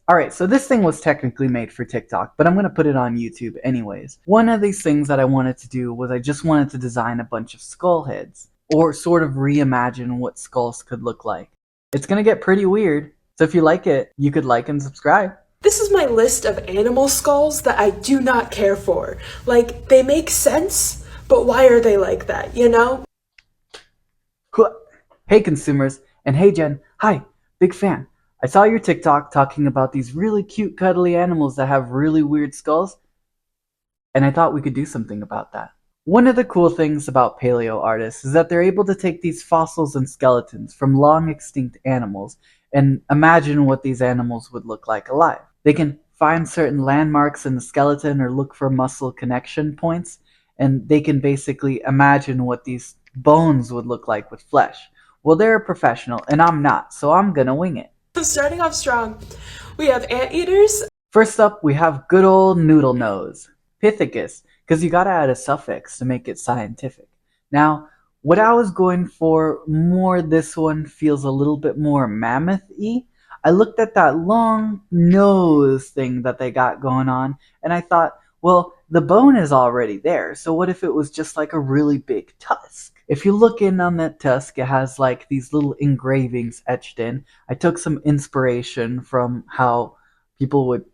Alright, so this thing was technically made for TikTok, but I'm going to put it on YouTube anyways. One of these things that I wanted to do was I just wanted to design a bunch of skull heads, or sort of reimagine what skulls could look like. It's going to get pretty weird, so if you like it, you could like and subscribe. This is my list of animal skulls that I do not care for. Like, they make sense, but why are they like that, you know? Hey consumers, and hey Jen, hi, big fan. I saw your TikTok talking about these really cute cuddly animals that have really weird skulls, and I thought we could do something about that. One of the cool things about paleo artists is that they're able to take these fossils and skeletons from long extinct animals and imagine what these animals would look like alive. They can find certain landmarks in the skeleton or look for muscle connection points, and they can basically imagine what these bones would look like with flesh. Well, they're a professional, and I'm not, so I'm gonna wing it. Starting off strong, we have anteaters. First up, we have good old Noodle Nose, Pithecus, because you gotta add a suffix to make it scientific. Now, what I was going for more, this one feels a little bit more mammoth-y. I looked at that long nose thing that they got going on, and I thought, well, the bone is already there, so what if it was just like a really big tusk? If you look in on that tusk, it has like these little engravings etched in. I took some inspiration from how people would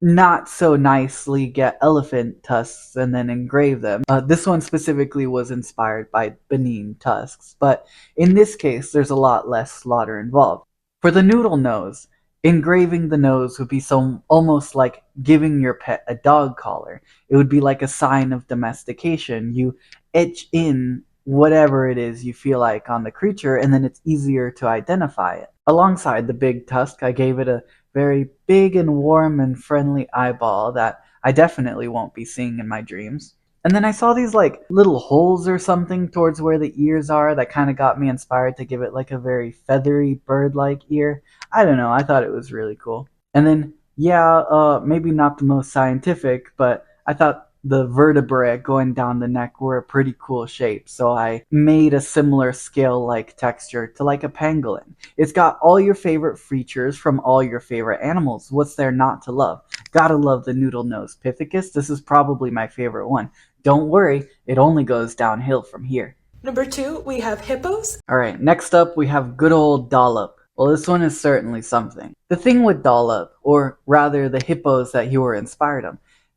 not so nicely get elephant tusks and then engrave them. This one specifically was inspired by Benin tusks, but in this case, there's a lot less slaughter involved. For the noodle nose, engraving the nose would be so almost like giving your pet a dog collar. It would be like a sign of domestication. You etch in whatever it is you feel like on the creature, and then it's easier to identify it. Alongside the big tusk, I gave it a very big and warm and friendly eyeball that I definitely won't be seeing in my dreams. And then I saw these like little holes or something towards where the ears are that kind of got me inspired to give it like a very feathery bird-like ear. I don't know, I thought it was really cool. And then yeah, maybe not the most scientific, but I thought the vertebrae going down the neck were a pretty cool shape, so I made a similar scale-like texture to like a pangolin. It's got all your favorite features from all your favorite animals. What's there not to love? Gotta love the noodle nose Pithecus. This is probably my favorite one. Don't worry, it only goes downhill from here. Number 2, we have hippos. Alright, next up we have good old Dollop. Well, this one is certainly something. The thing with Dollop, or rather the hippos that you were inspired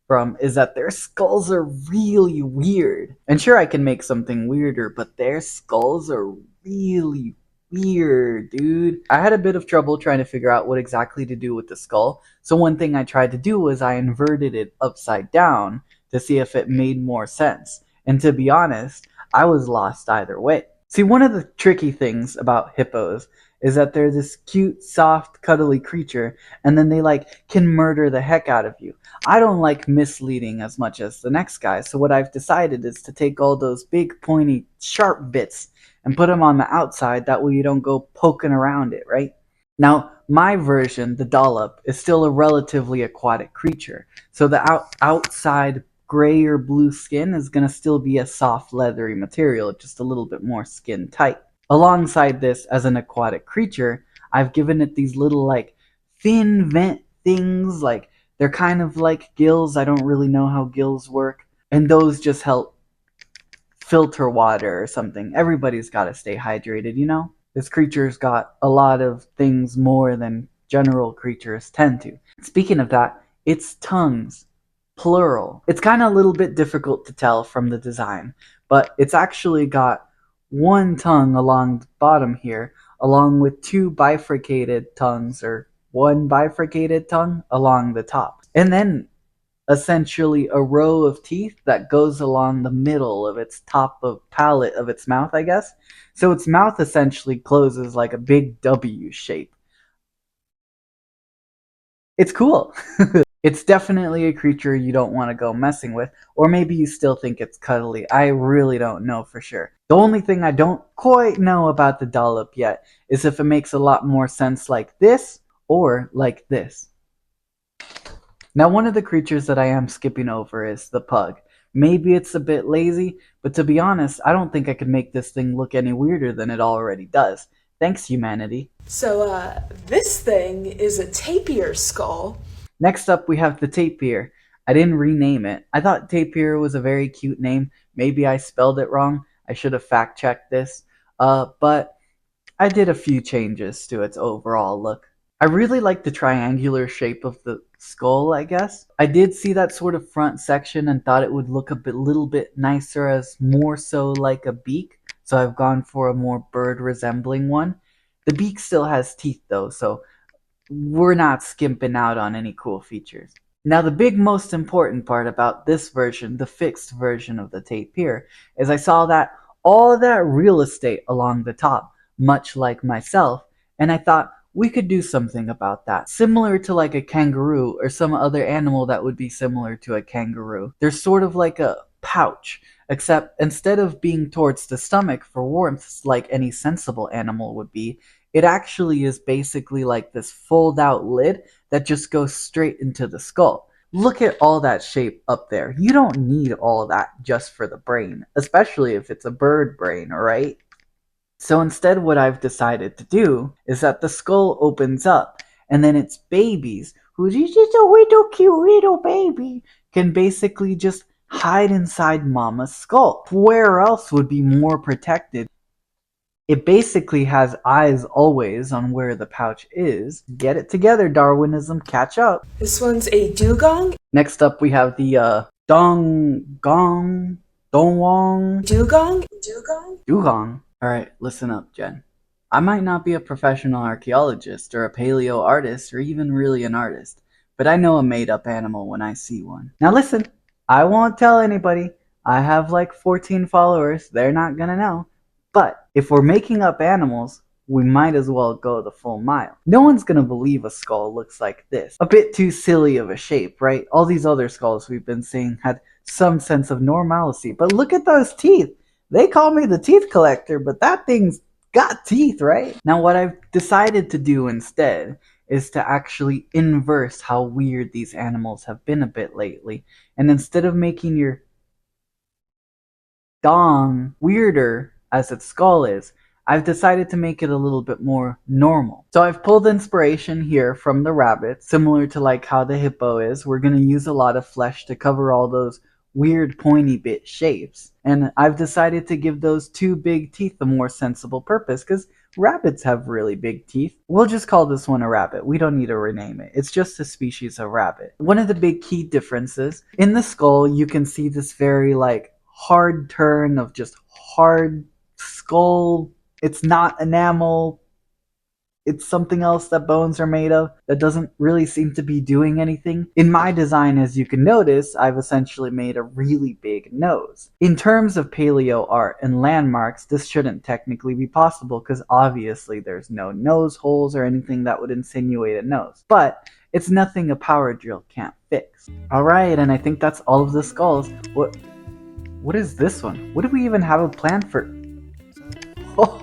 from, is that their skulls are really weird. And sure, I can make something weirder, but their skulls are really weird, dude. I had a bit of trouble trying to figure out what exactly to do with the skull, so one thing I tried to do was I inverted it upside down to see if it made more sense. And to be honest, I was lost either way. See, one of the tricky things about hippos is that they're this cute, soft, cuddly creature, and then they like can murder the heck out of you. I don't like misleading as much as the next guy, so what I've decided is to take all those big, pointy, sharp bits and put them on the outside, that way you don't go poking around it, right? Now, my version, the Dollop, is still a relatively aquatic creature, so the outside gray or blue skin is going to still be a soft, leathery material, just a little bit more skin tight. Alongside this, as an aquatic creature, I've given it these little like fin vent things, like they're kind of like gills. I don't really know how gills work, and those just help filter water or something. Everybody's got to stay hydrated, you know? This creature's got a lot of things more than general creatures tend to. Speaking of that, its tongues, plural. It's kind of a little bit difficult to tell from the design, but it's actually got one tongue along the bottom here, along with two bifurcated tongues, or one bifurcated tongue along the top. And then essentially a row of teeth that goes along the middle of its top of palate of its mouth, I guess. So its mouth essentially closes like a big W shape. It's cool. It's definitely a creature you don't want to go messing with, or maybe you still think it's cuddly. I really don't know for sure. The only thing I don't quite know about the Dollop yet is if it makes a lot more sense like this or like this. Now, one of the creatures that I am skipping over is the pug. Maybe it's a bit lazy, but to be honest, I don't think I could make this thing look any weirder than it already does. Thanks, humanity. So, this thing is a tapir skull. Next up, we have the Tapir. I didn't rename it. I thought Tapir was a very cute name. Maybe I spelled it wrong. I should have fact checked this. But I did a few changes to its overall look. I really like the triangular shape of the skull, I guess. I did see that sort of front section and thought it would look little bit nicer as more so like a beak, so I've gone for a more bird resembling one. The beak still has teeth though, so we're not skimping out on any cool features. Now, the big most important part about this version, the fixed version of the Tapir, is I saw that all that real estate along the top, much like myself, and I thought we could do something about that. Similar to like a kangaroo or some other animal that would be similar to a kangaroo. There's sort of like a pouch, except instead of being towards the stomach for warmth like any sensible animal would be, it actually is basically like this fold out lid that just goes straight into the skull. Look at all that shape up there. You don't need all that just for the brain, especially if it's a bird brain, right? So instead, what I've decided to do is that the skull opens up, and then its babies, who's just a little cute little baby, can basically just hide inside mama's skull. Where else would be more protected? It basically has eyes always on where the pouch is. Get it together, Darwinism, catch up. This one's a dugong. Next up, we have the Dongong, Dongwong, Dugong? Dugong? Dugong. Alright, listen up, Jen. I might not be a professional archaeologist or a paleo artist or even really an artist, but I know a made up animal when I see one. Now listen, I won't tell anybody. I have like 14 followers, they're not gonna know. But if we're making up animals, we might as well go the full mile. No one's gonna believe a skull looks like this. A bit too silly of a shape, right? All these other skulls we've been seeing had some sense of normalcy, but look at those teeth. They call me the teeth collector, but that thing's got teeth, right? Now, what I've decided to do instead is to actually inverse how weird these animals have been a bit lately. And instead of making your dong weirder as its skull is, I've decided to make it a little bit more normal. So I've pulled inspiration here from the rabbit, similar to like how the hippo is. We're going to use a lot of flesh to cover all those weird pointy bit shapes. And I've decided to give those two big teeth a more sensible purpose because rabbits have really big teeth. We'll just call this one a rabbit. We don't need to rename it. It's just a species of rabbit. One of the big key differences, in the skull you can see this very like hard turn of just hard skull. It's not enamel. It's something else that bones are made of that doesn't really seem to be doing anything. In my design, as you can notice, I've essentially made a really big nose. In terms of paleo art and landmarks, this shouldn't technically be possible because obviously there's no nose holes or anything that would insinuate a nose. But it's nothing a power drill can't fix. Alright, and I think that's all of the skulls. What is this one? What do we even have a plan for? Oh,